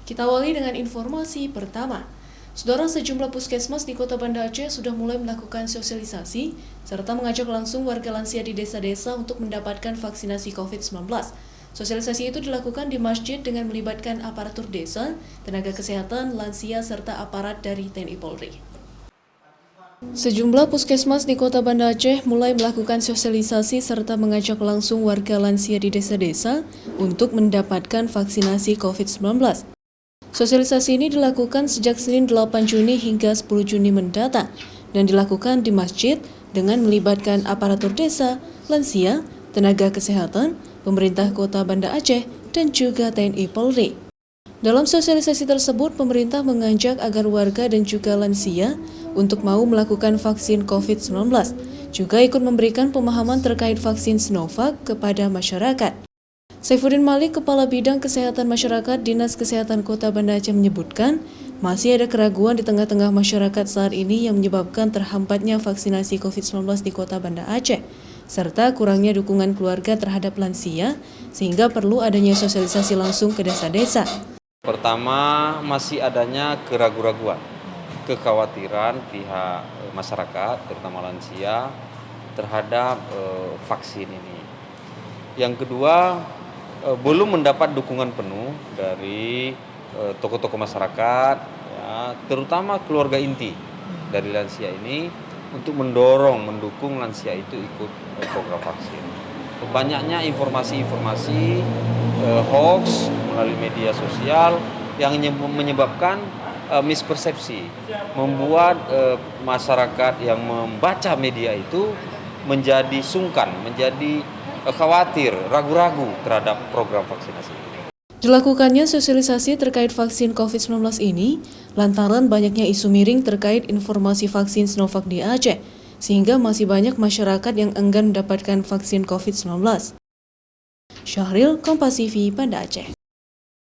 Kita awali dengan informasi pertama. Saudara, sejumlah puskesmas di Kota Banda Aceh sudah mulai melakukan sosialisasi serta mengajak langsung warga lansia di desa-desa untuk mendapatkan vaksinasi COVID-19. Sosialisasi itu dilakukan di masjid dengan melibatkan aparatur desa, tenaga kesehatan, lansia, serta aparat dari TNI Polri. Sejumlah puskesmas di Kota Banda Aceh mulai melakukan sosialisasi serta mengajak langsung warga lansia di desa-desa untuk mendapatkan vaksinasi COVID-19. Sosialisasi ini dilakukan sejak Senin 8 Juni hingga 10 Juni mendatang dan dilakukan di masjid dengan melibatkan aparatur desa, lansia, tenaga kesehatan, pemerintah Kota Banda Aceh, dan juga TNI Polri. Dalam sosialisasi tersebut, pemerintah mengajak agar warga dan juga lansia untuk mau melakukan vaksin COVID-19, juga ikut memberikan pemahaman terkait vaksin Sinovac kepada masyarakat. Saifuddin Malik, Kepala Bidang Kesehatan Masyarakat Dinas Kesehatan Kota Banda Aceh menyebutkan, masih ada keraguan di tengah-tengah masyarakat saat ini yang menyebabkan terhambatnya vaksinasi COVID-19 di Kota Banda Aceh, serta kurangnya dukungan keluarga terhadap lansia, sehingga perlu adanya sosialisasi langsung ke desa-desa. Pertama, masih adanya keraguan-raguan, kekhawatiran pihak masyarakat, terutama lansia, terhadap vaksin ini. Yang kedua, belum mendapat dukungan penuh dari tokoh-tokoh masyarakat, ya, terutama keluarga inti dari lansia ini untuk mendukung lansia itu ikut program vaksin. Banyaknya informasi-informasi hoax melalui media sosial yang menyebabkan mispersepsi, membuat masyarakat yang membaca media itu menjadi sungkan, menjadi khawatir, ragu-ragu terhadap program vaksinasi ini. Dilakukannya sosialisasi terkait vaksin COVID-19 ini lantaran banyaknya isu miring terkait informasi vaksin Sinovac di Aceh, sehingga masih banyak masyarakat yang enggan mendapatkan vaksin COVID-19. Syahril, Kompas TV, Banda Aceh.